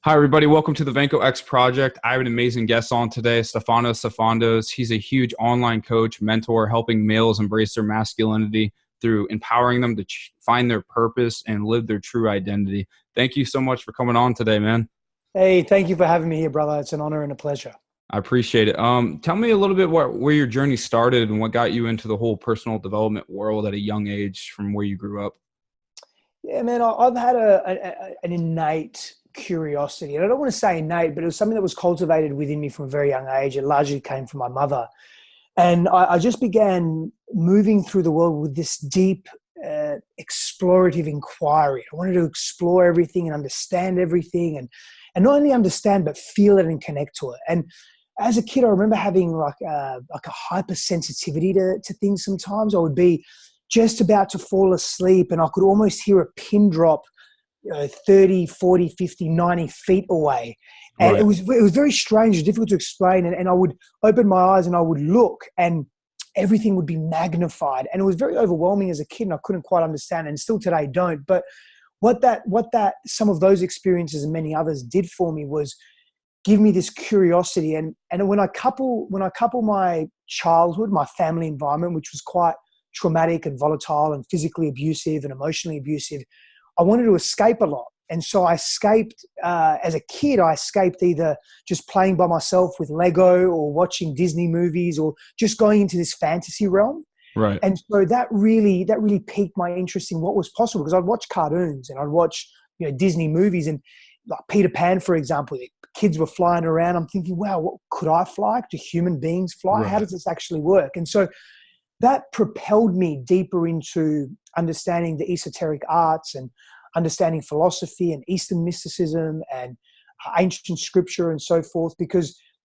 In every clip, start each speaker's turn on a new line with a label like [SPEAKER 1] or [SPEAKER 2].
[SPEAKER 1] Hi, everybody. Welcome to the Vanko X Project. I have an amazing guest on today, Sifandos. He's a huge online coach, mentor, helping males embrace their masculinity through empowering them to find their purpose and live their true identity. Thank you so much for coming on today, man.
[SPEAKER 2] Hey, thank you for having me here, brother. It's an honor and a pleasure.
[SPEAKER 1] I appreciate it. Tell me a little bit where your journey started and what got you into the whole personal development world at a young age from where you grew up.
[SPEAKER 2] Yeah, man, I've had an innate curiosity. And I don't want to say innate, but it was something that was cultivated within me from a very young age. It largely came from my mother. And I just began moving through the world with this deep explorative inquiry. I wanted to explore everything and understand everything and not only understand, but feel it and connect to it. And as a kid, I remember having like a hypersensitivity to things sometimes. I would be just about to fall asleep and I could almost hear a pin drop 30, 40, 50, 90 feet away. And
[SPEAKER 1] Right.
[SPEAKER 2] it was very strange, difficult to explain. And I would open my eyes and I would look and everything would be magnified. And it was very overwhelming as a kid and I couldn't quite understand and still today don't. But what some of those experiences and many others did for me was give me this curiosity. And when I couple my childhood, my family environment, which was quite traumatic and volatile and physically abusive and emotionally abusive, I wanted to escape a lot. And so I escaped, as a kid, I escaped either just playing by myself with Lego or watching Disney movies or just going into this fantasy realm.
[SPEAKER 1] Right.
[SPEAKER 2] And so that really piqued my interest in what was possible because I'd watch cartoons and I'd watch, Disney movies and like Peter Pan, for example, the kids were flying around. I'm thinking, wow, what could I fly? Do human beings fly?
[SPEAKER 1] Right.
[SPEAKER 2] How does this actually work? And so that propelled me deeper into understanding the esoteric arts and understanding philosophy and Eastern mysticism and ancient scripture and so forth,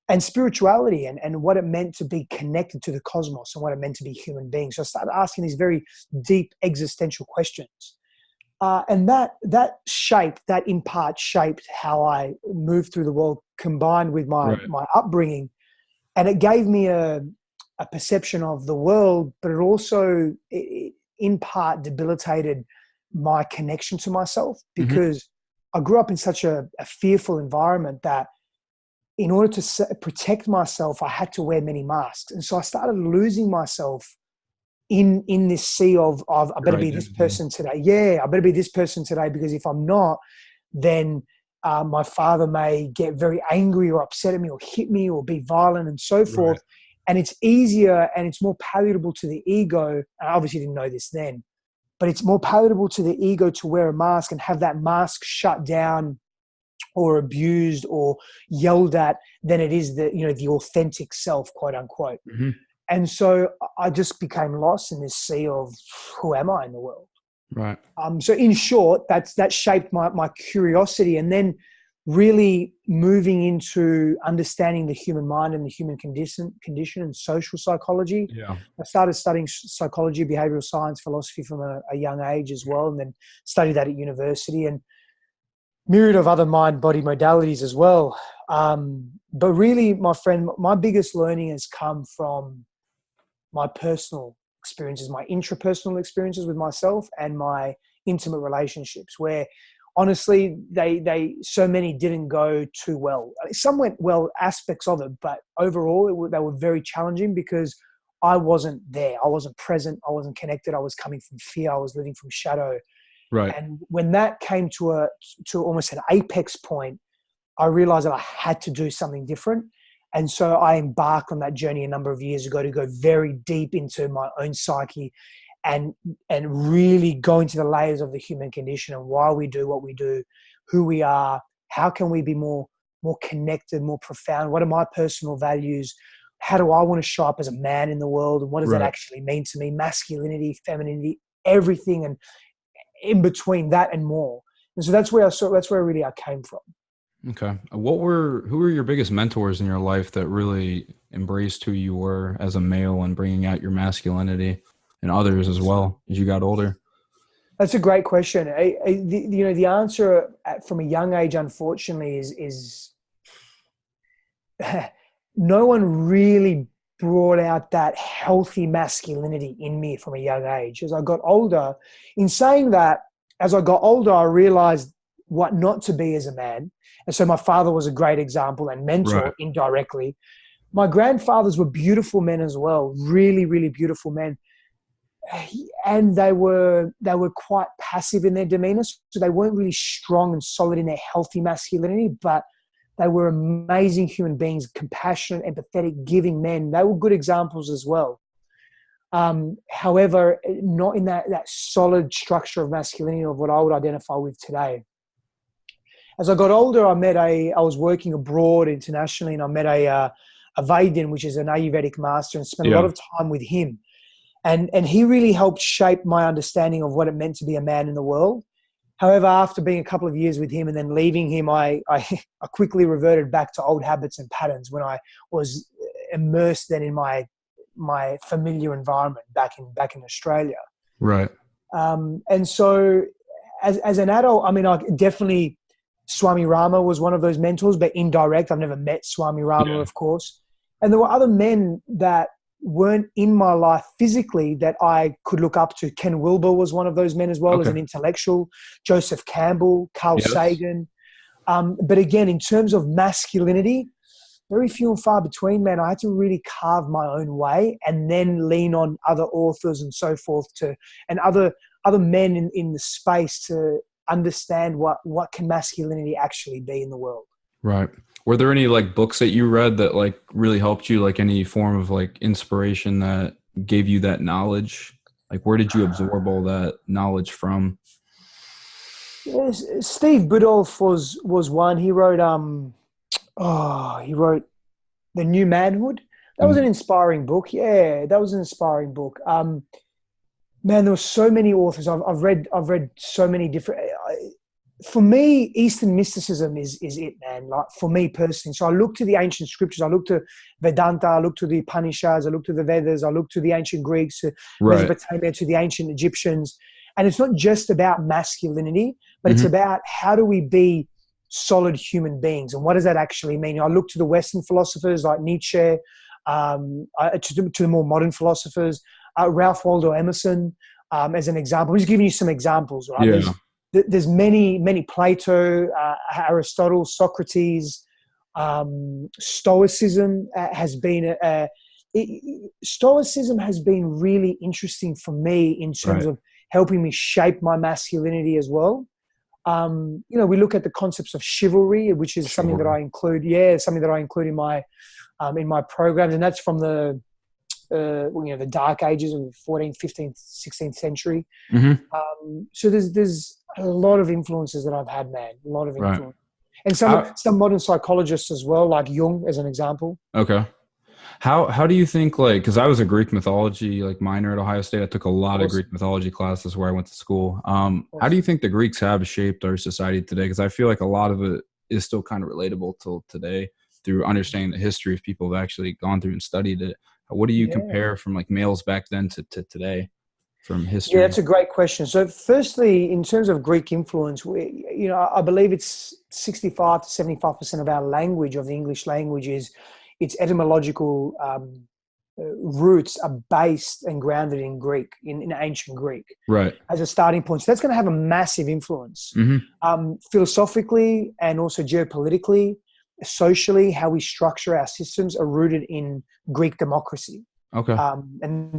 [SPEAKER 2] and spirituality and what it meant to be connected to the cosmos and what it meant to be human beings. So I started asking these very deep existential questions. And that in part shaped how I moved through the world combined with my upbringing. And it gave me a perception of the world, but it also in part debilitated my connection to myself because I grew up in such a fearful environment that in order to protect myself, I had to wear many masks. And so I started losing myself in this sea of I better be this person today. Yeah, I better be this person today because if I'm not, then my father may get very angry or upset at me or hit me or be violent and so forth.
[SPEAKER 1] Right.
[SPEAKER 2] And it's easier and it's more palatable to the ego. I obviously didn't know this then, but it's more palatable to the ego to wear a mask and have that mask shut down or abused or yelled at than it is the authentic self, quote unquote.
[SPEAKER 1] Mm-hmm.
[SPEAKER 2] And so I just became lost in this sea of who am I in the world?
[SPEAKER 1] Right.
[SPEAKER 2] So in short, that shaped my curiosity, and then really moving into understanding the human mind and the human condition and social psychology.
[SPEAKER 1] Yeah.
[SPEAKER 2] I started studying psychology, behavioral science, philosophy from a young age as well, and then studied that at university and myriad of other mind-body modalities as well. But really, my friend, my biggest learning has come from my personal experiences, my intrapersonal experiences with myself and my intimate relationships where honestly, they so many didn't go too well. Some went well, aspects of it, but overall they were very challenging because I wasn't there. I wasn't present. I wasn't connected. I was coming from fear. I was living from shadow.
[SPEAKER 1] Right.
[SPEAKER 2] And when that came to almost an apex point, I realized that I had to do something different. And so I embarked on that journey a number of years ago to go very deep into my own psyche and really go into the layers of the human condition and why we do what we do, who we are, how can we be more connected, more profound, what are my personal values, how do I want to show up as a man in the world, and what does that actually mean to me, masculinity, femininity, everything, and in between that and more. And so that's where really I came from.
[SPEAKER 1] Okay. Who were your biggest mentors in your life that really embraced who you were as a male and bringing out your masculinity and others as well as you got older?
[SPEAKER 2] That's a great question. The answer from a young age, unfortunately, is no one really brought out that healthy masculinity in me from a young age. As I got older, in saying that, as I got older, I realized what not to be as a man. And so my father was a great example and mentor indirectly. My grandfathers were beautiful men as well, really, really beautiful men. And they were quite passive in their demeanor. So they weren't really strong and solid in their healthy masculinity, but they were amazing human beings, compassionate, empathetic, giving men. They were good examples as well. However, not in that solid structure of masculinity of what I would identify with today. As I got older, I was working abroad internationally, and I met a Vaidyan, which is an Ayurvedic master, and spent a lot of time with him. And he really helped shape my understanding of what it meant to be a man in the world. However, after being a couple of years with him and then leaving him, I quickly reverted back to old habits and patterns when I was immersed then in my familiar environment back in Australia.
[SPEAKER 1] Right.
[SPEAKER 2] And so as an adult, I mean, I definitely, Swami Rama was one of those mentors, but indirect. I've never met Swami Rama, of course. And there were other men that weren't in my life physically that I could look up to. Ken Wilber was one of those men as well, as an intellectual. Joseph Campbell, Carl Sagan. But again, in terms of masculinity, very few and far between, man. I had to really carve my own way and then lean on other authors and so forth and other men in the space to understand what can masculinity actually be in the world. Right.
[SPEAKER 1] Were there any like books that you read that like really helped you, like any form of like inspiration that gave you that knowledge? Like where did you absorb all that knowledge from?
[SPEAKER 2] Yes, Steve Biddulph was one. He wrote he wrote The New Manhood. That was an inspiring book. Yeah, that was an inspiring book. Man, there were so many authors. I've read so many different. For me, Eastern mysticism is it, man. Like for me personally, so I look to the ancient scriptures. I look to Vedanta. I look to the Upanishads. I look to the Vedas. I look to the ancient Greeks, to Mesopotamia, to the ancient Egyptians. And it's not just about masculinity, but it's about how do we be solid human beings, and what does that actually mean? I look to the Western philosophers like Nietzsche, to the more modern philosophers, Ralph Waldo Emerson, as an example. I'm just giving you some examples, right?
[SPEAKER 1] Yeah.
[SPEAKER 2] There's many Plato, Aristotle, Socrates, Stoicism has been Stoicism has been really interesting for me in terms of helping me shape my masculinity as well. We look at the concepts of chivalry, which is something that I include. Yeah, something that I include in my programs, and that's from the dark ages of the 14th, 15th, 16th century. So there's a lot of influences that I've had, man. A lot of influence, and some modern psychologists as well, like Jung, as an example.
[SPEAKER 1] Okay. How do you think, like, because I was a Greek mythology like minor at Ohio State. I took a lot of Greek mythology classes where I went to school. How do you think the Greeks have shaped our society today? Because I feel like a lot of it is still kind of relatable till today through understanding the history of people who've actually gone through and studied it. What do you compare from like males back then to today from history?
[SPEAKER 2] Yeah, that's a great question. So firstly, in terms of Greek influence, I believe it's 65 to 75% of our language, of the English language, its etymological roots are based and grounded in Greek, in ancient Greek, as a starting point. So that's going to have a massive influence philosophically and also geopolitically, socially. How we structure our systems are rooted in Greek democracy, and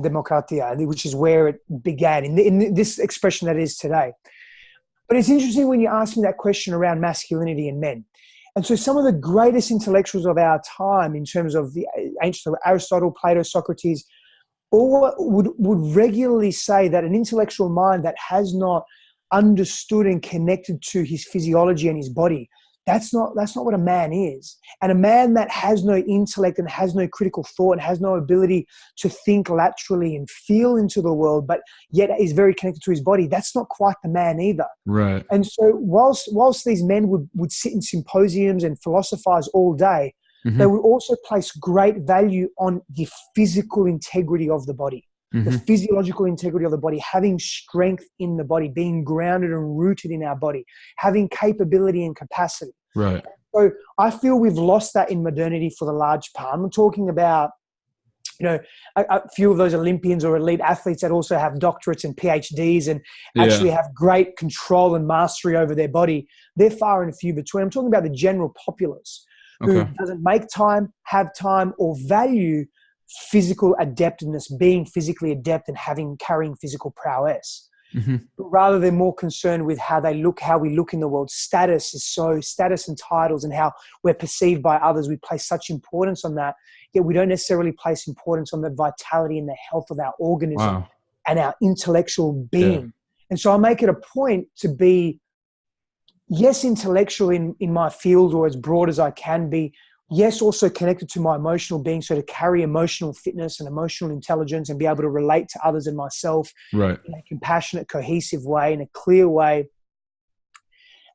[SPEAKER 2] demokratia, which is where it began in this expression that is today. But it's interesting when you ask me that question around masculinity in men. And so some of the greatest intellectuals of our time, in terms of the ancient Aristotle, Plato, Socrates, all would regularly say that an intellectual mind that has not understood and connected to his physiology and his body, that's not what a man is. And a man that has no intellect and has no critical thought and has no ability to think laterally and feel into the world, but yet is very connected to his body, that's not quite the man either.
[SPEAKER 1] Right.
[SPEAKER 2] And so whilst these men would sit in symposiums and philosophize all day, they would also place great value on the physical integrity of the body, the physiological integrity of the body, having strength in the body, being grounded and rooted in our body, having capability and capacity.
[SPEAKER 1] Right.
[SPEAKER 2] So I feel we've lost that in modernity for the large part. I'm talking about A few of those Olympians or elite athletes that also have doctorates and PhDs and actually have great control and mastery over their body, they're far and few between. I'm talking about the general populace who doesn't make time, have time, or value physical adeptness, being physically adept and carrying physical prowess. But rather they're more concerned with how they look, how we look in the world. Status and titles and how we're perceived by others. We place such importance on that, yet we don't necessarily place importance on the vitality and the health of our organism and our intellectual being. And so I make it a point to be, yes, intellectual in my field, or as broad as I can be. Yes, also connected to my emotional being, so to carry emotional fitness and emotional intelligence and be able to relate to others and myself in a compassionate, cohesive way, in a clear way.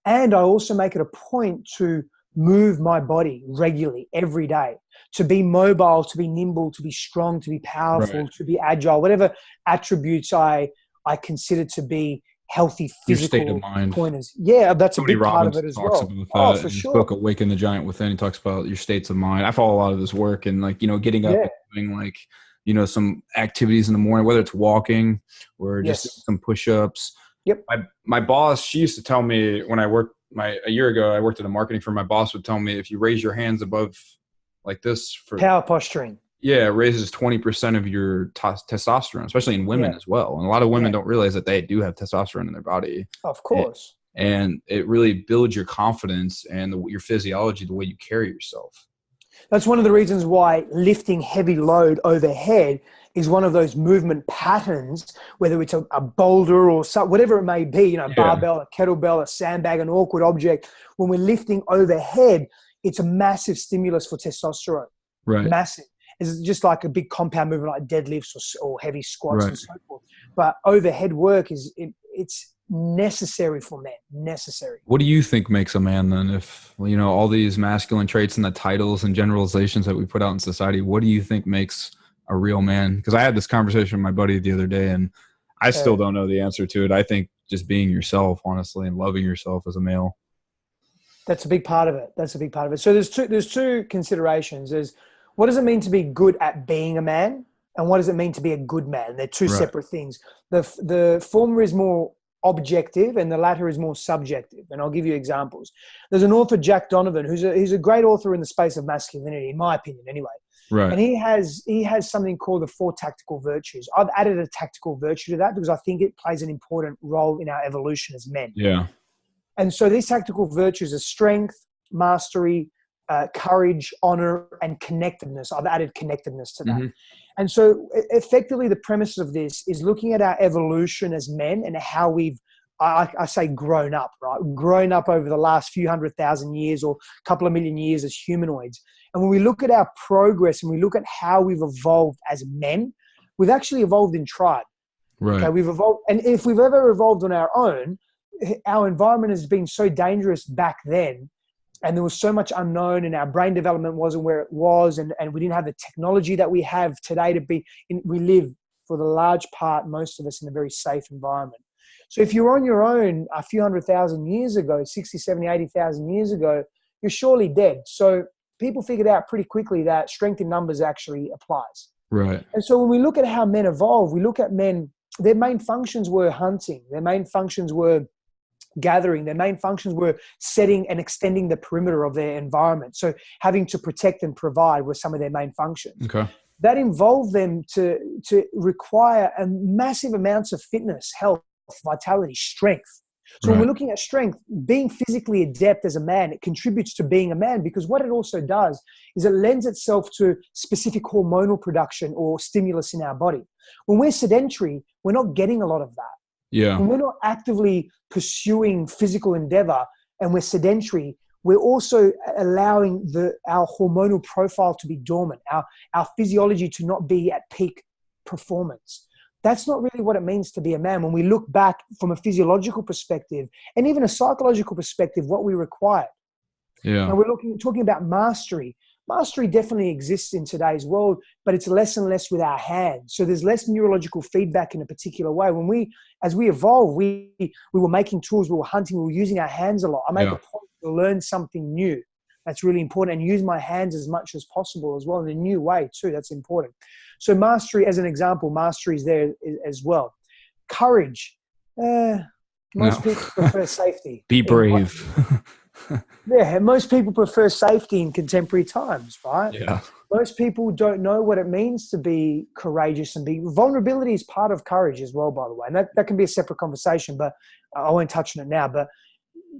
[SPEAKER 2] And I also make it a point to move my body regularly every day, to be mobile, to be nimble, to be strong, to be powerful, to be agile, whatever attributes I consider to be healthy physical
[SPEAKER 1] state of mind
[SPEAKER 2] pointers. Yeah, that's
[SPEAKER 1] Tony
[SPEAKER 2] a big
[SPEAKER 1] Robbins
[SPEAKER 2] part of it as
[SPEAKER 1] talks
[SPEAKER 2] well.
[SPEAKER 1] about that
[SPEAKER 2] For
[SPEAKER 1] in his
[SPEAKER 2] sure.
[SPEAKER 1] book Awaken the Giant Within. He talks about your states of mind. I follow a lot of this work and getting up and doing some activities in the morning, whether it's walking or just some push-ups. My boss, she used to tell me when I worked a year ago, I worked at a marketing firm. My boss would tell me, if you raise your hands above like this for
[SPEAKER 2] power posturing,
[SPEAKER 1] it raises 20% of your testosterone, especially in women as well. And a lot of women don't realize that they do have testosterone in their body.
[SPEAKER 2] Of course.
[SPEAKER 1] And it really builds your confidence and your physiology, the way you carry yourself.
[SPEAKER 2] That's one of the reasons why lifting heavy load overhead is one of those movement patterns, whether it's a boulder or whatever it may be, barbell, a kettlebell, a sandbag, an awkward object. When we're lifting overhead, it's a massive stimulus for testosterone.
[SPEAKER 1] Right.
[SPEAKER 2] Massive. It's just like a big compound movement like deadlifts or heavy squats and so forth. But overhead work it's necessary for men. Necessary.
[SPEAKER 1] What do you think makes a man then? If all these masculine traits and the titles and generalizations that we put out in society, what do you think makes a real man? Because I had this conversation with my buddy the other day, and I still don't know the answer to it. I think just being yourself, honestly, and loving yourself as a male.
[SPEAKER 2] That's a big part of it. So there's two considerations. There's, what does it mean to be good at being a man? And what does it mean to be a good man? They're two separate things. The former is more objective and the latter is more subjective. And I'll give you examples. There's an author, Jack Donovan, who's a great author in the space of masculinity, in my opinion anyway.
[SPEAKER 1] Right.
[SPEAKER 2] And he has something called the 4 tactical virtues. I've added a tactical virtue to that because I think it plays an important role in our evolution as men.
[SPEAKER 1] Yeah.
[SPEAKER 2] And so these tactical virtues are strength, mastery, courage, honor, and connectedness. I've added connectedness to that. Mm-hmm. And so effectively the premise of this is looking at our evolution as men and how we've, I say grown up, right? Grown up over the last few 100,000 years or a couple of million years as humanoids. And when we look at our progress and we look at how we've evolved as men, we've actually evolved in tribe.
[SPEAKER 1] Right.
[SPEAKER 2] Okay, we've evolved. And if we've ever evolved on our own, our environment has been so dangerous back then, and there was so much unknown, and our brain development wasn't where it was, and we didn't have the technology that we have today to be in. We live, for the large part, most of us, in a very safe environment. So if you're on your own a few 100,000 years ago, 60, 70, 80,000 years ago, you're surely dead. So people figured out pretty quickly that strength in numbers actually applies.
[SPEAKER 1] Right.
[SPEAKER 2] And so when we look at how men evolve, we look at men, their main functions were hunting. Their main functions were gathering. Their main functions were setting and extending the perimeter of their environment. So having to protect and provide were some of their main functions.
[SPEAKER 1] Okay.
[SPEAKER 2] That involved them to require a massive amounts of fitness, health, vitality, strength. So when we're looking at strength, being physically adept as a man, it contributes to being a man, because what it also does is it lends itself to specific hormonal production or stimulus in our body. When we're sedentary, we're not getting a lot of that.
[SPEAKER 1] Yeah.
[SPEAKER 2] When we're not actively pursuing physical endeavor and we're sedentary, we're also allowing our hormonal profile to be dormant, our physiology to not be at peak performance. That's not really what it means to be a man. When we look back from a physiological perspective and even a psychological perspective, what we require.
[SPEAKER 1] Yeah.
[SPEAKER 2] And we're talking about mastery. Mastery definitely exists in today's world, but it's less and less with our hands. So there's less neurological feedback in a particular way. As we evolve, we were making tools, we were hunting, we were using our hands a lot. I make a point to learn something new. That's really important. And use my hands as much as possible as well in a new way too. That's important. So mastery, as an example, mastery is there as well. Courage. Most people prefer safety.
[SPEAKER 1] Be brave.
[SPEAKER 2] Yeah, most people prefer safety in contemporary times, right?
[SPEAKER 1] Yeah.
[SPEAKER 2] Most people don't know what it means to be courageous and vulnerability is part of courage as well, by the way. And that can be a separate conversation, but I won't touch on it now. But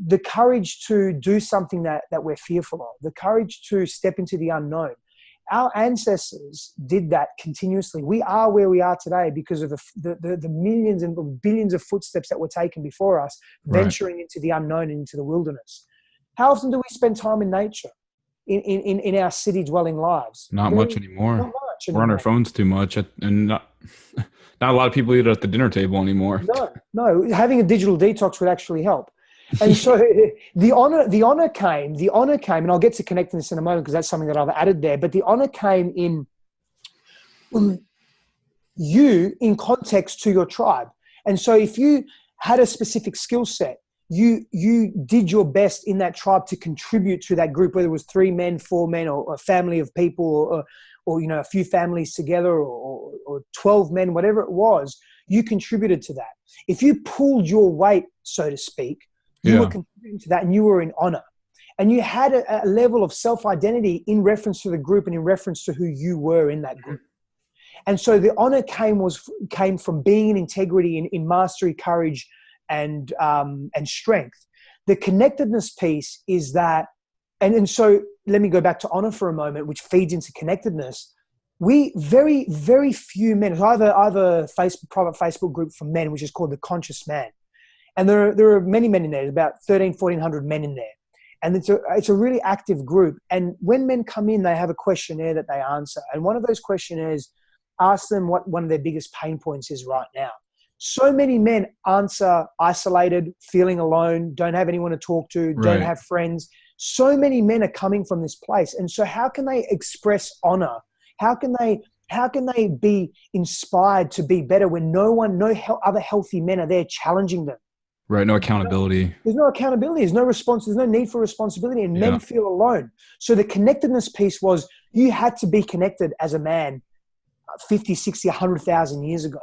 [SPEAKER 2] the courage to do something that we're fearful of, the courage to step into the unknown. Our ancestors did that continuously. We are where we are today because of the millions and billions of footsteps that were taken before us, venturing into the unknown and into the wilderness. How often do we spend time in nature in our city-dwelling lives?
[SPEAKER 1] Not much anymore.
[SPEAKER 2] Not much anymore.
[SPEAKER 1] We're on our phones too much, and not a lot of people eat at the dinner table anymore.
[SPEAKER 2] No. Having a digital detox would actually help. And so the honor came, and I'll get to connecting this in a moment because that's something that I've added there. But the honor came in you in context to your tribe. And so if you had a specific skill set, you did your best in that tribe to contribute to that group, whether it was 3 men, 4 men, or a family of people, or a few families together, or 12 men, whatever it was, you contributed to that. If you pulled your weight, so to speak, you were contributing to that, and you were in honor. And you had a level of self-identity in reference to the group and in reference to who you were in that group. And so the honor came from being in integrity, in mastery, courage, and strength. The connectedness piece is that, and so let me go back to honor for a moment, which feeds into connectedness. We very, very few men. I have a private Facebook group for men, which is called The Conscious Man. And there are many men in there. There's about 1,400 men in there. And it's a really active group. And when men come in, they have a questionnaire that they answer. And one of those questionnaires asks them what one of their biggest pain points is right now. So many men answer isolated, feeling alone, don't have anyone to talk to, don't have friends. So many men are coming from this place. And so how can they express honor? How can they be inspired to be better when no other healthy men are there challenging them?
[SPEAKER 1] Right. No accountability.
[SPEAKER 2] There's no accountability. There's no response. There's no need for responsibility. And men feel alone. So the connectedness piece was you had to be connected as a man 50, 60, 100,000 years ago.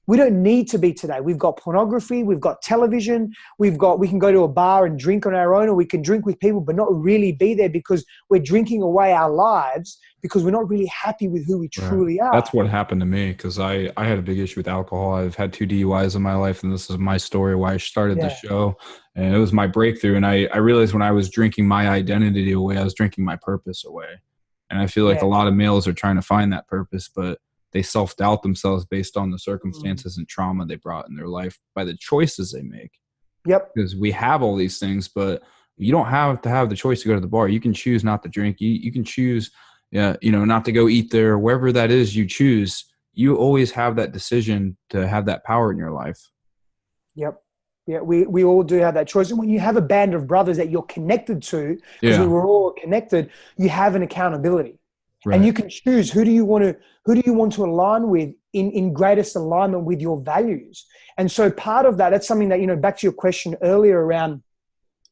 [SPEAKER 2] We don't need to be today. We've got pornography. We've got television. We can go to a bar and drink on our own, or we can drink with people, but not really be there because we're drinking away our lives because we're not really happy with who we truly are.
[SPEAKER 1] That's what happened to me because I had a big issue with alcohol. I've had 2 DUIs in my life, and this is my story why I started the show. And it was my breakthrough. And I realized when I was drinking my identity away, I was drinking my purpose away. And I feel like a lot of males are trying to find that purpose, but they self-doubt themselves based on the circumstances and trauma they brought in their life by the choices they make.
[SPEAKER 2] Yep.
[SPEAKER 1] Because we have all these things, but you don't have to have the choice to go to the bar. You can choose not to drink. You can choose, not to go eat there, wherever that is you choose. You always have that decision to have that power in your life.
[SPEAKER 2] Yep. Yeah, we all do have that choice. And when you have a band of brothers that you're connected to, because we were all connected, you have an accountability. Right. And you can choose who do you want to align with in greatest alignment with your values. And so part of that's something that, back to your question earlier around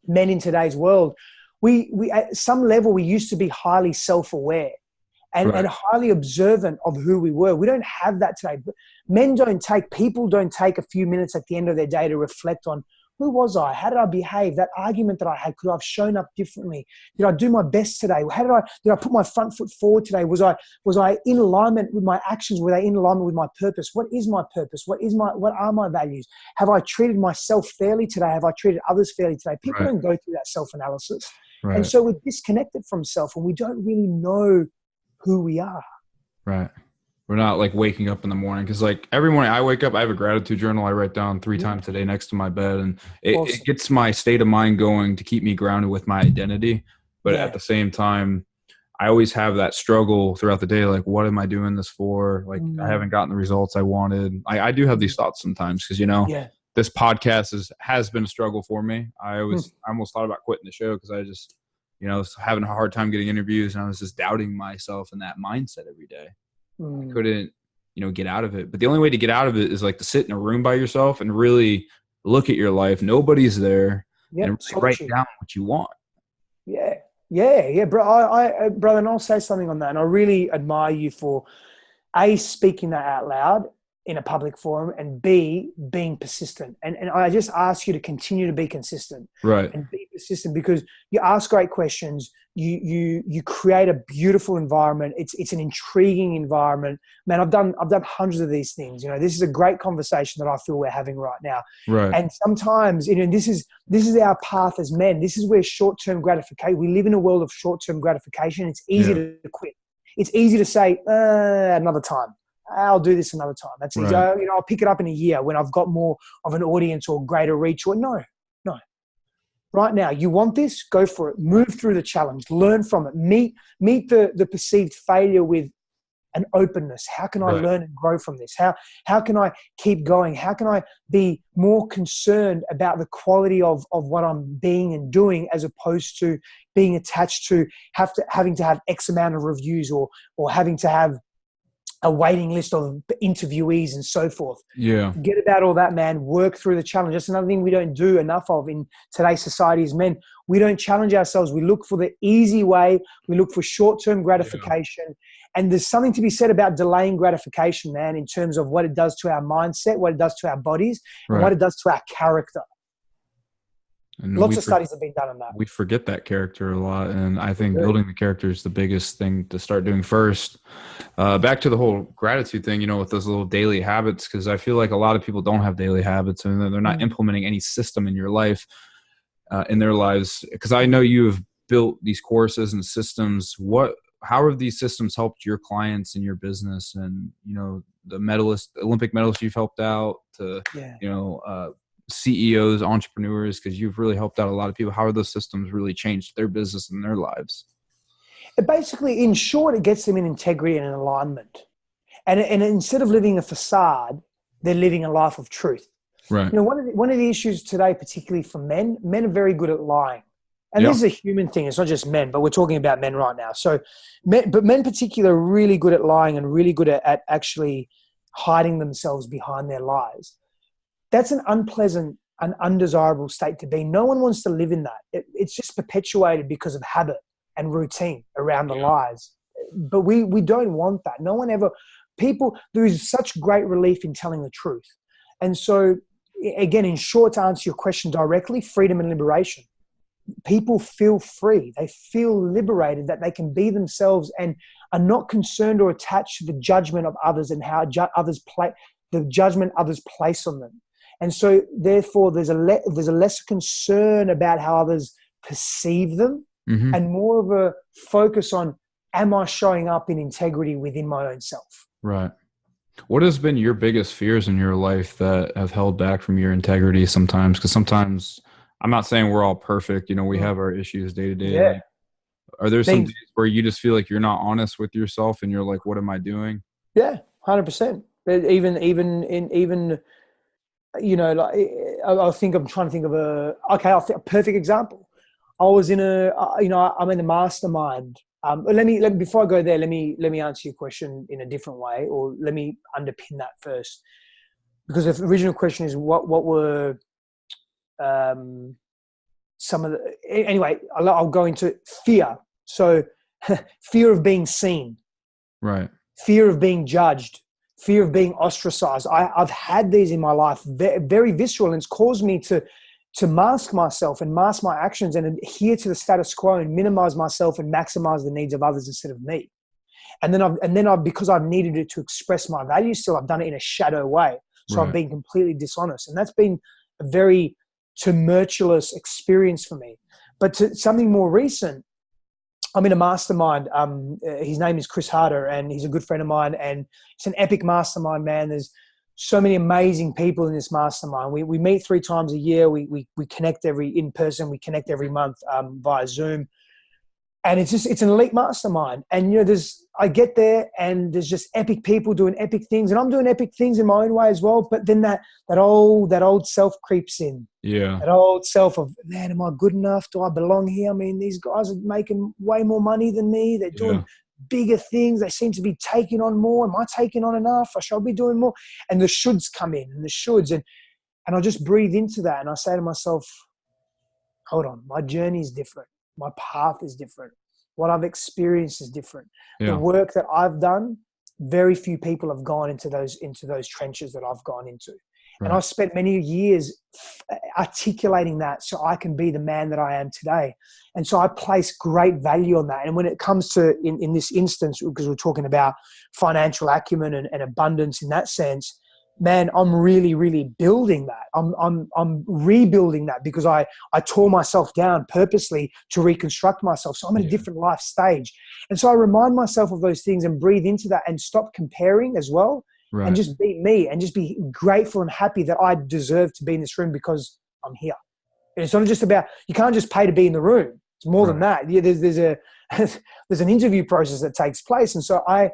[SPEAKER 2] men in today's world, we at some level, we used to be highly self-aware and highly observant of who we were. We don't have that today. People don't take a few minutes at the end of their day to reflect on, who was I? How did I behave? That argument that I had, could I have shown up differently? Did I do my best today? Did I put my front foot forward today? Was I in alignment with my actions? Were they in alignment with my purpose? What is my purpose? What are my values? Have I treated myself fairly today? Have I treated others fairly today? People don't go through that self-analysis. Right. And so we're disconnected from self and we don't really know who we are.
[SPEAKER 1] Right. We're not like waking up in the morning because like every morning I wake up, I have a gratitude journal I write down 3 times a day next to my bed, and it gets my state of mind going to keep me grounded with my identity. But at the same time, I always have that struggle throughout the day. Like, what am I doing this for? Like, I haven't gotten the results I wanted. I do have these thoughts sometimes because, this podcast has been a struggle for me. I almost thought about quitting the show because I just, was having a hard time getting interviews, and I was just doubting myself in that mindset every day. I couldn't, get out of it. But the only way to get out of it is like to sit in a room by yourself and really look at your life. Nobody's there. And really write down what you want.
[SPEAKER 2] Yeah. Yeah, bro. Brother, and I'll say something on that. And I really admire you for A, speaking that out loud in a public forum, and B, being persistent. And I just ask you to continue to be consistent
[SPEAKER 1] Right.
[SPEAKER 2] and be persistent, because you ask great questions. You create a beautiful environment. It's an intriguing environment. Man, I've done hundreds of these things. You know, this is a great conversation that I feel we're having right now.
[SPEAKER 1] Right.
[SPEAKER 2] And sometimes, you know, this is our path as men. This is where short-term gratification. We live in a world of short-term gratification. It's easy to quit. It's easy to say, another time. I'll do this another time. That's easy.
[SPEAKER 1] Right.
[SPEAKER 2] I'll pick it up in a year when I've got more of an audience or greater reach. Or no. Right now, you want this? Go for it. Move through the challenge. Learn from it. Meet the perceived failure with an openness. How can I learn and grow from this? How can I keep going? How can I be more concerned about the quality of what I'm being and doing, as opposed to being attached to having to have X amount of reviews or having to have a waiting list of interviewees and so forth.
[SPEAKER 1] Yeah.
[SPEAKER 2] Forget about all that, man. Work through the challenge. That's another thing we don't do enough of in today's society as men. We don't challenge ourselves. We look for the easy way. We look for short-term gratification. And there's something to be said about delaying gratification, man, in terms of what it does to our mindset, what it does to our bodies, and what it does to our character. And lots of studies have been done on that.
[SPEAKER 1] We forget that character a lot. And I think building the character is the biggest thing to start doing first. Back to the whole gratitude thing, you know, with those little daily habits, because I feel like a lot of people don't have daily habits and they're not implementing any system in your life, in their lives. Because I know you have built these courses and systems. How have these systems helped your clients in your business? And, you know, the Olympic medalists you've helped out to, you know, CEOs, entrepreneurs, because you've really helped out a lot of people. How are those systems really changed their business and their lives?
[SPEAKER 2] It basically, in short, it gets them in integrity and in alignment. And instead of living a facade, they're living a life of truth.
[SPEAKER 1] Right.
[SPEAKER 2] You know, one of the issues today, particularly for men are very good at lying. And this is a human thing. It's not just men, but we're talking about men right now. So, men particularly are really good at lying and really good at actually hiding themselves behind their lies. That's an unpleasant, an undesirable state to be. No one wants to live in that. It's just perpetuated because of habit and routine around the lies. But we don't want that. No one ever, there is such great relief in telling the truth. And so, again, in short, to answer your question directly, freedom and liberation. People feel free. They feel liberated that they can be themselves and are not concerned or attached to the judgment of others and how the judgment others place on them. And so, therefore, there's a lesser concern about how others perceive them, and more of a focus on, am I showing up in integrity within my own self?
[SPEAKER 1] Right. What has been your biggest fears in your life that have held back from your integrity sometimes? Because sometimes, I'm not saying we're all perfect. You know, we have our issues day to day.
[SPEAKER 2] Yeah.
[SPEAKER 1] Like, are there some days where you just feel like you're not honest with yourself and you're like, what am I doing?
[SPEAKER 2] Yeah, 100%. Even you know, like I'm trying to think of a perfect example. I was in I'm in a mastermind. Let me before I go there, let me answer your question in a different way, or let me underpin that first, because the original question is what were some of the, anyway, I'll go into fear. So fear of being seen,
[SPEAKER 1] right?
[SPEAKER 2] Fear of being judged, fear of being ostracized. I've had these in my life, very visceral, and it's caused me to mask myself and mask my actions and adhere to the status quo and minimize myself and maximize the needs of others instead of me. And then because I've needed it to express my values still, I've done it in a shadow way. So I've been completely dishonest. And that's been a very tumultuous experience for me. But to something more recent, I'm in a mastermind. His name is Chris Harder, and he's a good friend of mine. And it's an epic mastermind, man. There's so many amazing people in this mastermind. We meet 3 times a year. We connect in person. We connect every month via Zoom. And it's an elite mastermind. And, you know, I get there and there's just epic people doing epic things, and I'm doing epic things in my own way as well. But then that old self creeps in.
[SPEAKER 1] Yeah.
[SPEAKER 2] That old self of, man, am I good enough? Do I belong here? I mean, these guys are making way more money than me. They're doing bigger things. They seem to be taking on more. Am I taking on enough? I shall be doing more. And the shoulds come in, and the shoulds. And I just breathe into that. And I say to myself, hold on, my journey is different. My path is different. What I've experienced is different.
[SPEAKER 1] Yeah.
[SPEAKER 2] The work that I've done, very few people have gone into those trenches that I've gone into.
[SPEAKER 1] Right.
[SPEAKER 2] And I've spent many years articulating that so I can be the man that I am today. And so I place great value on that. And when it comes to, in this instance, because we're talking about financial acumen and abundance in that sense, man, I'm really, really building that. I'm rebuilding that because I tore myself down purposely to reconstruct myself. So I'm at a different life stage. And so I remind myself of those things and breathe into that and stop comparing as well. Right. And just be me and just be grateful and happy that I deserve to be in this room because I'm here. And it's not just about, you can't just pay to be in the room. It's more than that. Yeah, there's an interview process that takes place. And so I,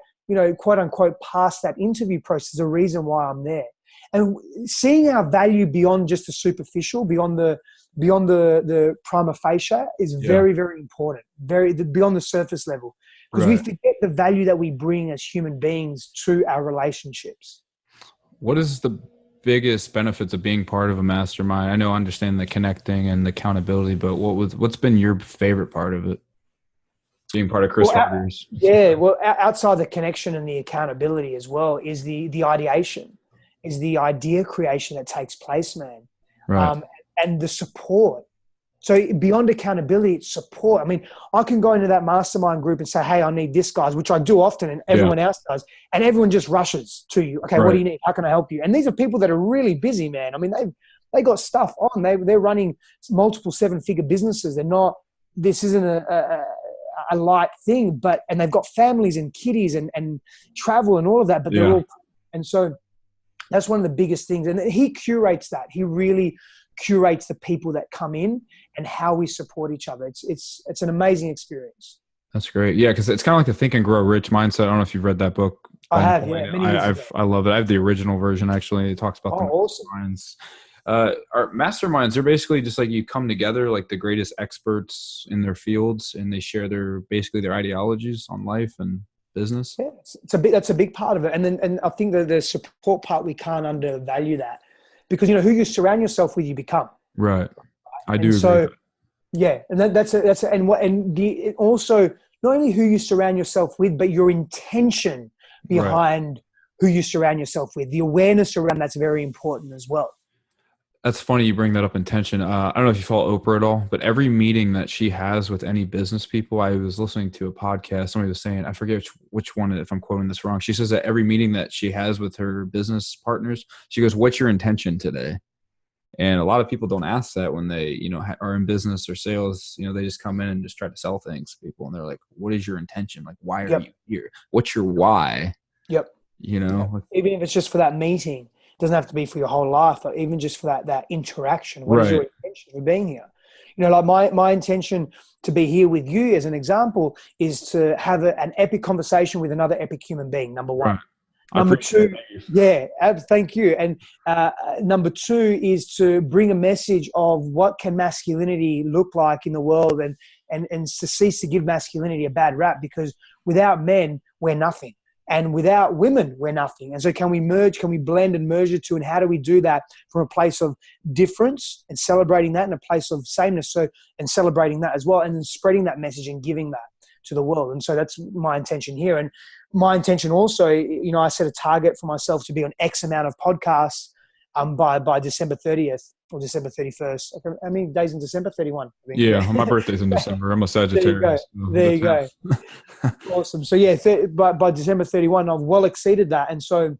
[SPEAKER 2] quote unquote, pass that interview process is a reason why I'm there. And seeing our value beyond just the superficial, beyond the prima facie is very, very important. Beyond the surface level. Because we forget the value that we bring as human beings to our relationships.
[SPEAKER 1] What is the biggest benefits of being part of a mastermind? I know I understand the connecting and the accountability, but what's been your favorite part of it? Being part of Chris Harder's.
[SPEAKER 2] Outside the connection and the accountability as well is the ideation, is the idea creation that takes place, man.
[SPEAKER 1] Right.
[SPEAKER 2] And the support. So beyond accountability, it's support. I mean, I can go into that mastermind group and say, hey, I need this, guys, which I do often and everyone else does. And everyone just rushes to you. Okay, what do you need? How can I help you? And these are people that are really busy, man. I mean, they got stuff on. They're running multiple 7-figure businesses. This isn't a light thing, and they've got families and kiddies and travel and all of that, but they're all, and so that's one of the biggest things. And he curates that. He really curates the people that come in and how we support each other. It's an amazing experience.
[SPEAKER 1] That's great. Yeah, because it's kind of like the Think and Grow Rich mindset. I don't know if you've read that book.
[SPEAKER 2] I have. Yeah,
[SPEAKER 1] I love it. I have the original version actually. It talks about masterminds. Our masterminds are basically just like you come together like the greatest experts in their fields, and they share their ideologies on life and business.
[SPEAKER 2] Yeah, that's a big part of it. And I think that the support part, we can't undervalue that. Because who you surround yourself with, you become.
[SPEAKER 1] Right. I do.
[SPEAKER 2] So, and also not only who you surround yourself with, but your intention behind who you surround yourself with. The awareness around that's very important as well.
[SPEAKER 1] That's funny you bring that up, intention. I don't know if you follow Oprah at all, but every meeting that she has with any business people, I was listening to a podcast. Somebody was saying, I forget which one, if I'm quoting this wrong. She says that every meeting that she has with her business partners, she goes, what's your intention today? And a lot of people don't ask that when they, are in business or sales. They just come in and just try to sell things to people. And they're like, what is your intention? Like, why are you here? What's your why?
[SPEAKER 2] Yep.
[SPEAKER 1] Even
[SPEAKER 2] if it's just for that meeting. Doesn't have to be for your whole life, but even just for that interaction. What is your intention for being here? Like my intention to be here with you, as an example, is to have an epic conversation with another epic human being. Number one. Number two, thank you. And number two is to bring a message of what can masculinity look like in the world, and to cease to give masculinity a bad rap, because without men, we're nothing. And without women, we're nothing. And so can we blend and merge the two? And how do we do that from a place of difference and celebrating that, and a place of sameness, and celebrating that as well, and then spreading that message and giving that to the world? And so that's my intention here. And my intention also, I set a target for myself to be on X amount of podcasts by December 30th or December 31st. How many days in December? 31. I think.
[SPEAKER 1] Yeah, my birthday's in December. I'm a Sagittarius.
[SPEAKER 2] There you go. Awesome. So by December 31, I've well exceeded that. And so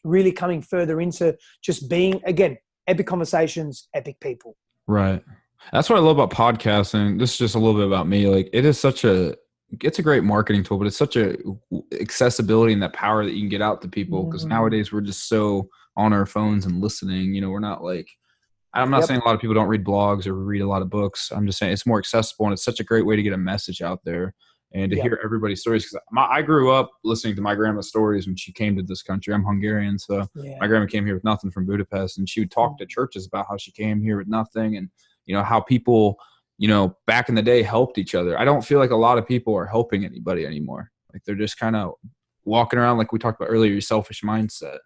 [SPEAKER 2] really coming further into just being, again, epic conversations, epic people.
[SPEAKER 1] Right. That's what I love about podcasting. This is just a little bit about me. Like, it's a great marketing tool, but it's such a accessibility and that power that you can get out to people. Because nowadays we're just so on our phones and listening. We're not like, I'm not saying a lot of people don't read blogs or read a lot of books. I'm just saying it's more accessible, and it's such a great way to get a message out there and to hear everybody's stories. Because I grew up listening to my grandma's stories when she came to this country. I'm Hungarian, so my grandma came here with nothing from Budapest, and she would talk to churches about how she came here with nothing, and how people, back in the day helped each other. I don't feel like a lot of people are helping anybody anymore. Like, they're just kind of walking around, like we talked about earlier, your selfish mindset.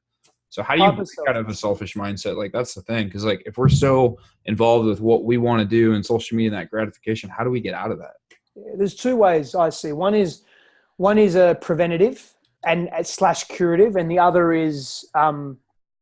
[SPEAKER 1] So how do you
[SPEAKER 2] Hyper
[SPEAKER 1] break out of a
[SPEAKER 2] selfish.
[SPEAKER 1] selfish mindset? Like, that's the thing. Cause like, if we're so involved with what we want to do in social media and that gratification, how do we get out of that?
[SPEAKER 2] There's two ways I see. One is a preventative and slash curative, and the other is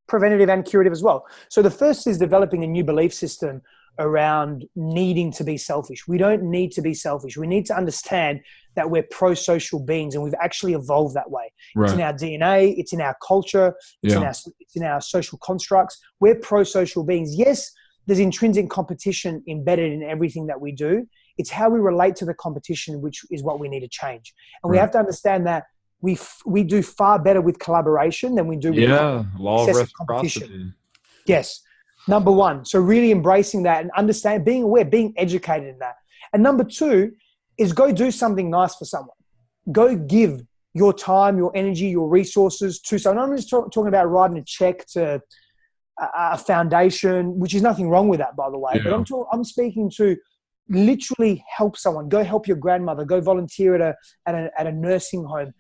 [SPEAKER 2] preventative and curative as well. So the first is developing a new belief system around needing to be selfish. We don't need to be selfish. We need to understand that we're pro-social beings, and we've actually evolved that way. It's in
[SPEAKER 1] Right.
[SPEAKER 2] our DNA. It's in our culture.
[SPEAKER 1] Yeah.
[SPEAKER 2] It's in our social constructs. We're pro-social beings. Yes, there's intrinsic competition embedded in everything that we do. It's how we relate to the competition, which is what we need to change. And we
[SPEAKER 1] Right.
[SPEAKER 2] have to understand that we do far better with collaboration than we do with
[SPEAKER 1] Yeah. Law of
[SPEAKER 2] excessive competition.
[SPEAKER 1] reciprocity.
[SPEAKER 2] Yes. Number one. So really embracing that and understand, being aware, being educated in that. And number two is go do something nice for someone. Go give your time, your energy, your resources to someone. I'm just talking about writing a check to a foundation, which is nothing wrong with that, by the way.
[SPEAKER 1] Yeah.
[SPEAKER 2] But I'm speaking to literally help someone. Go help your grandmother. Go volunteer at a nursing home.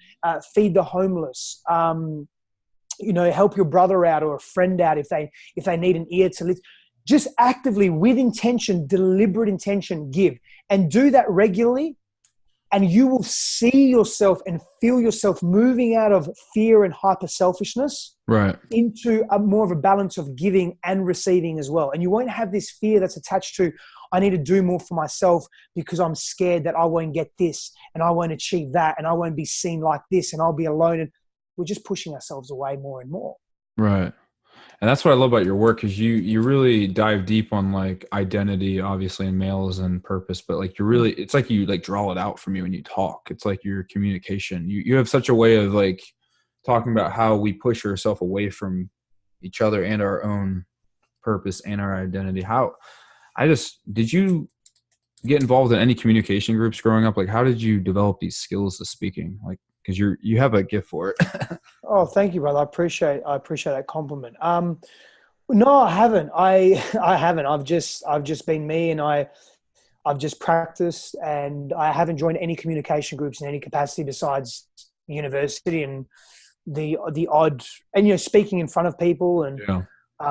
[SPEAKER 2] Feed the homeless. Help your brother out or a friend out if they need an ear to listen. Just actively, with intention, deliberate intention, give, and do that regularly. And you will see yourself and feel yourself moving out of fear and hyper selfishness,
[SPEAKER 1] Right.
[SPEAKER 2] into a more of a balance of giving and receiving as well. And you won't have this fear that's attached to, I need to do more for myself because I'm scared that I won't get this and I won't achieve that and I won't be seen like this and I'll be alone. And we're just pushing ourselves away more and more.
[SPEAKER 1] Right. And that's what I love about your work, is you really dive deep on like identity, obviously, in males and purpose, but like it's like you like draw it out from you when you talk. It's like your communication. You have such a way of like talking about how we push ourselves away from each other and our own purpose and our identity. Did you get involved in any communication groups growing up? Like, how did you develop these skills to speaking? Like, because you have a gift for it.
[SPEAKER 2] Oh, thank you, brother. I appreciate that compliment. No, I haven't. I haven't. I've just been me, and I've just practiced, and I haven't joined any communication groups in any capacity besides university and the odd, and speaking in front of people and
[SPEAKER 1] Yeah.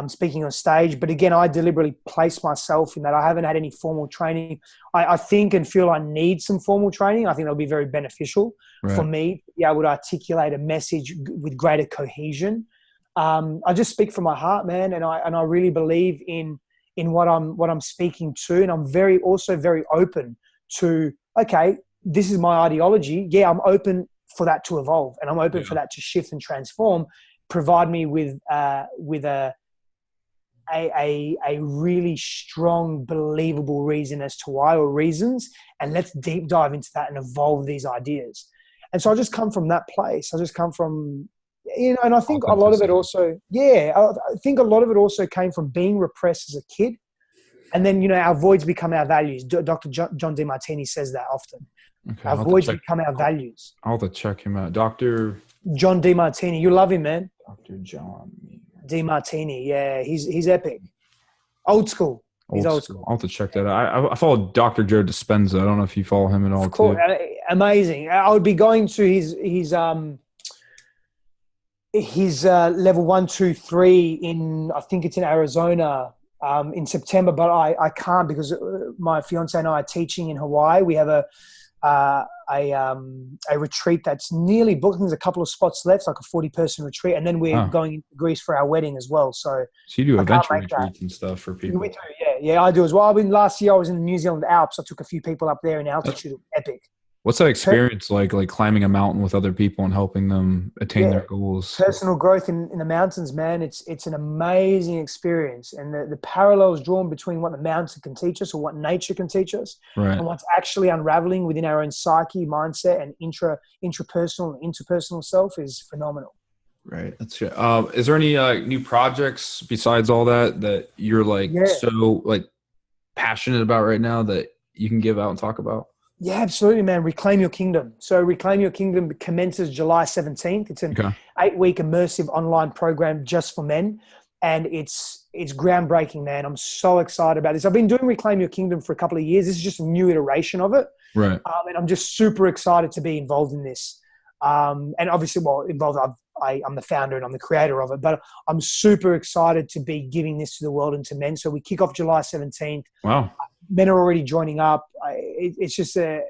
[SPEAKER 2] Speaking on stage. But again, I deliberately place myself in that. I haven't had any formal training. I think and feel I need some formal training. I think that'll be very beneficial for
[SPEAKER 1] Right.
[SPEAKER 2] me to be able to articulate a message with greater cohesion. I just speak from my heart, man, and I really believe in what I'm speaking to, and I'm also very open to, okay, this is my ideology. Yeah, I'm open for that to evolve, and I'm open for that to shift and transform. Provide me with a really strong, believable reason as to why, or reasons, and let's deep dive into that and evolve these ideas. And so I just come from that place. I just come from, and I think a lot of it also, I think a lot of it also came from being repressed as a kid. And then, our voids become our values. Dr. John DeMartini says that often.
[SPEAKER 1] Okay.
[SPEAKER 2] Our voids become our values.
[SPEAKER 1] I'll have to check him out. Dr.
[SPEAKER 2] John DeMartini. You love him, man.
[SPEAKER 1] Dr. John
[SPEAKER 2] DeMartini. Yeah, he's epic. Old school. He's old school.
[SPEAKER 1] I'll have to check that out. I follow Dr. Joe Dispenza. I don't know if you follow him at all.
[SPEAKER 2] Of course.
[SPEAKER 1] Too.
[SPEAKER 2] Amazing. I would be going to his level 1, 2, 3 in, I think it's in Arizona, in September, but I can't because my fiance and I are teaching in Hawaii. We have a retreat that's nearly booked. There's a couple of spots left, like a 40-person retreat, and then we're going into Greece for our wedding as well. So
[SPEAKER 1] you do adventure retreats and stuff for people.
[SPEAKER 2] We do, yeah, I do as well. Last year I was in the New Zealand Alps. I took a few people up there in altitude. Epic.
[SPEAKER 1] What's that experience like climbing a mountain with other people and helping them attain their goals?
[SPEAKER 2] Personal growth in the mountains, man. It's an amazing experience. And the parallels drawn between what the mountain can teach us, or what nature can teach us,
[SPEAKER 1] right,
[SPEAKER 2] and what's actually unraveling within our own psyche, mindset, and intrapersonal and interpersonal self is phenomenal.
[SPEAKER 1] Right. That's good. Is there any new projects besides all that you're so passionate about right now that you can give out and talk about?
[SPEAKER 2] Yeah, absolutely, man. Reclaim Your Kingdom. So Reclaim Your Kingdom commences July 17th. It's an 8-week immersive online program just for men. And it's groundbreaking, man. I'm so excited about this. I've been doing Reclaim Your Kingdom for a couple of years. This is just a new iteration of it.
[SPEAKER 1] Right.
[SPEAKER 2] And I'm just super excited to be involved in this. And obviously, I'm the founder and I'm the creator of it, but I'm super excited to be giving this to the world and to men. So we kick off July 17th.
[SPEAKER 1] Wow.
[SPEAKER 2] Men are already joining up. It's just an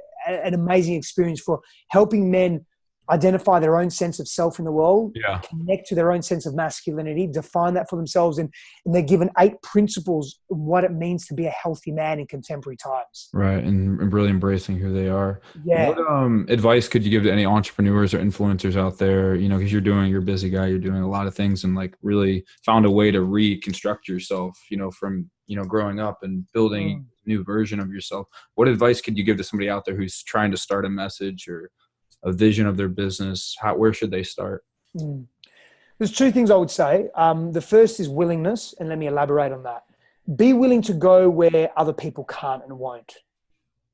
[SPEAKER 2] amazing experience for helping men identify their own sense of self in the world, connect to their own sense of masculinity, define that for themselves. And they're given 8 principles of what it means to be a healthy man in contemporary times.
[SPEAKER 1] Right. And really embracing who they are.
[SPEAKER 2] Yeah.
[SPEAKER 1] What advice could you give to any entrepreneurs or influencers out there? You know, because you're a busy guy, you're doing a lot of things and like really found a way to reconstruct yourself, you know, from, you know, growing up and building a new version of yourself. What advice could you give to somebody out there who's trying to start a message or a vision of their business? Where should they start?
[SPEAKER 2] There's 2 things I would say. The first is willingness, and let me elaborate on that. Be willing to go where other people can't and won't.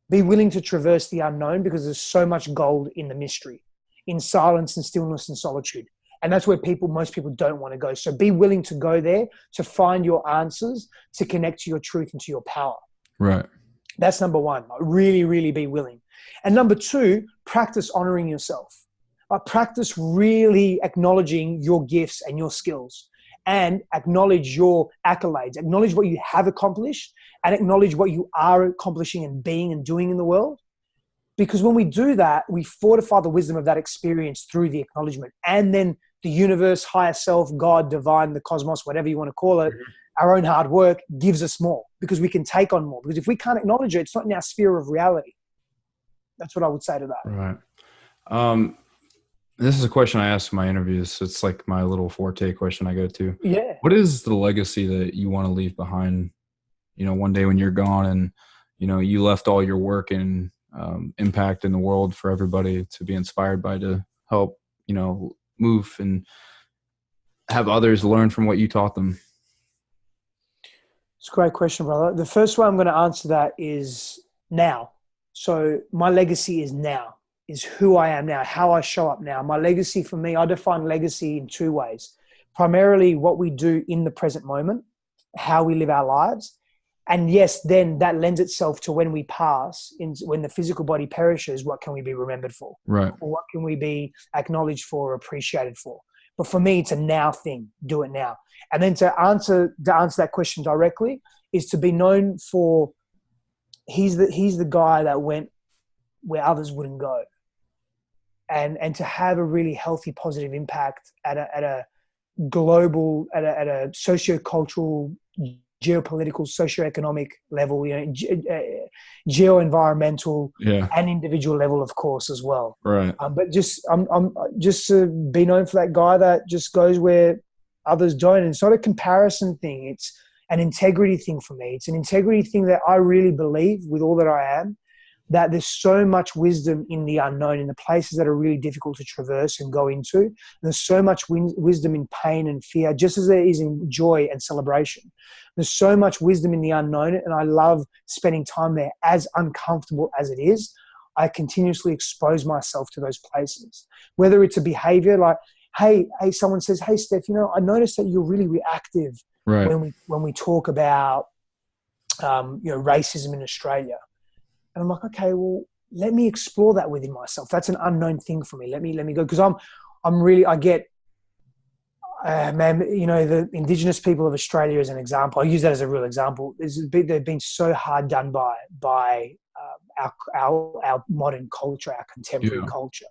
[SPEAKER 2] Be willing to traverse the unknown, because there's so much gold in the mystery, in silence and stillness and solitude. And that's where most people don't want to go. So be willing to go there, to find your answers, to connect to your truth and to your power.
[SPEAKER 1] Right.
[SPEAKER 2] That's number 1. Really, really be willing. And number 2, practice honoring yourself. Practice really acknowledging your gifts and your skills, and acknowledge your accolades, acknowledge what you have accomplished, and acknowledge what you are accomplishing and being and doing in the world. Because when we do that, we fortify the wisdom of that experience through the acknowledgement. And then the universe, higher self, God, divine, the cosmos, whatever you want to call it, our own hard work gives us more, because we can take on more. Because if we can't acknowledge it, it's not in our sphere of reality. That's what I would say to that.
[SPEAKER 1] Right. This is a question I ask in my interviews. It's like my little forte question I go to.
[SPEAKER 2] Yeah.
[SPEAKER 1] What is the legacy that you want to leave behind, you know, one day when you're gone and, you know, you left all your work and impact in the world for everybody to be inspired by, to help, you know, move and have others learn from what you taught them?
[SPEAKER 2] It's a great question, brother. The first way I'm going to answer that is now. So my legacy is now, is who I am now, how I show up now. My legacy, for me, I define legacy in 2 ways. Primarily what we do in the present moment, how we live our lives. And yes, then that lends itself to when we pass, when the physical body perishes, what can we be remembered for?
[SPEAKER 1] Right.
[SPEAKER 2] Or what can we be acknowledged for or appreciated for? But for me, it's a now thing. Do it now. And then to answer that question directly is to be known for, he's the guy that went where others wouldn't go. And to have a really healthy, positive impact at a global, at a socio-cultural, geopolitical, socioeconomic level, you know, geo-environmental and individual level, of course, as well.
[SPEAKER 1] Right.
[SPEAKER 2] But I'm just to be known for that guy that just goes where others don't. And it's not a comparison thing. It's an integrity thing for me. It's an integrity thing that I really believe with all that I am, that there's so much wisdom in the unknown, in the places that are really difficult to traverse and go into. And there's so much wisdom in pain and fear, just as there is in joy and celebration. There's so much wisdom in the unknown, and I love spending time there. As uncomfortable as it is, I continuously expose myself to those places. Whether it's a behavior like, hey, someone says, hey, Steph, you know, I noticed that you're really reactive when we talk about, you know, racism in Australia. And I'm like, okay, well, let me explore that within myself. That's an unknown thing for me. Let me go. Because I get, man, you know, the Indigenous people of Australia as an example. I use that as a real example. They've been so hard done by our modern culture, our contemporary culture.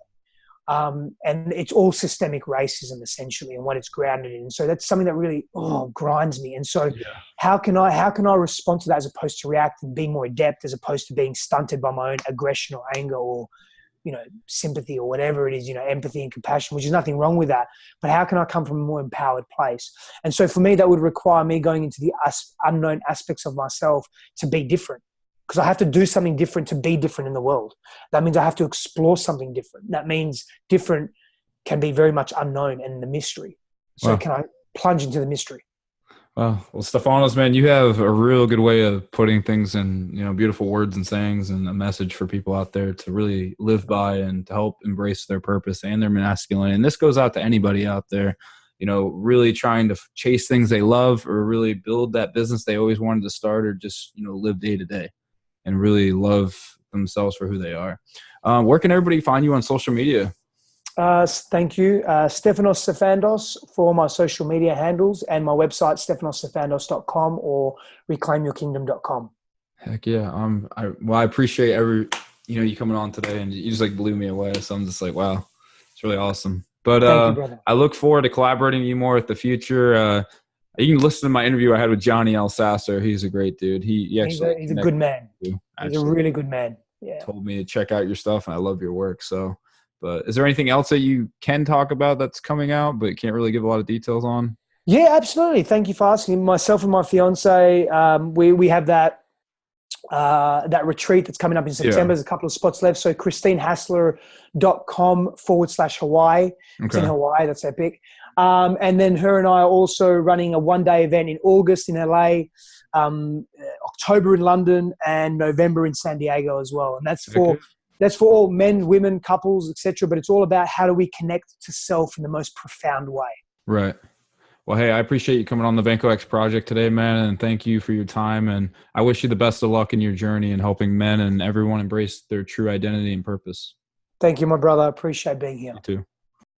[SPEAKER 2] And it's all systemic racism essentially, and what it's grounded in. So that's something that really grinds me. And so how can I respond to that as opposed to react and be more adept, as opposed to being stunted by my own aggression or anger or, you know, sympathy or whatever it is, you know, empathy and compassion, which is nothing wrong with that. But how can I come from a more empowered place? And so for me, that would require me going into the unknown aspects of myself to be different. Because I have to do something different to be different in the world. That means I have to explore something different. That means different can be very much unknown and the mystery. So can I plunge into the mystery?
[SPEAKER 1] Well, Stefanos, man, you have a real good way of putting things in, you know, beautiful words and sayings, and a message for people out there to really live by and to help embrace their purpose and their masculinity. And this goes out to anybody out there, you know, really trying to chase things they love, or really build that business they always wanted to start, or just, you know, live day to day and really love themselves for who they are. Where can everybody find you on social media?
[SPEAKER 2] Thank you. Stefanos Sifandos for my social media handles, and my website, stefanosstefanos.com or reclaimyourkingdom.com.
[SPEAKER 1] Heck yeah. I appreciate you coming on today, and you just like blew me away. So I'm just like, wow, it's really awesome. But
[SPEAKER 2] Thank you, brother.
[SPEAKER 1] I look forward to collaborating with you more in the future. You can listen to my interview I had with Johnny Alsasser. He's a great dude. He's
[SPEAKER 2] a good man. He's a really good man. Yeah.
[SPEAKER 1] Told me to check out your stuff, and I love your work. So, but is there anything else that you can talk about that's coming out, but can't really give a lot of details on?
[SPEAKER 2] Yeah, absolutely. Thank you for asking. Myself and my fiance, we have that retreat that's coming up in September.
[SPEAKER 1] Yeah.
[SPEAKER 2] There's a couple of spots left. So christinehassler.com/Hawaii. It's in Hawaii. That's epic. And then her and I are also running a one-day event in August in LA, October in London, and November in San Diego as well. And that's for all men, women, couples, etc. But it's all about how do we connect to self in the most profound way.
[SPEAKER 1] Right. Well, hey, I appreciate you coming on the Vanko X Project today, man, and thank you for your time. And I wish you the best of luck in your journey in helping men and everyone embrace their true identity and purpose.
[SPEAKER 2] Thank you, my brother. I appreciate being here.
[SPEAKER 1] You too.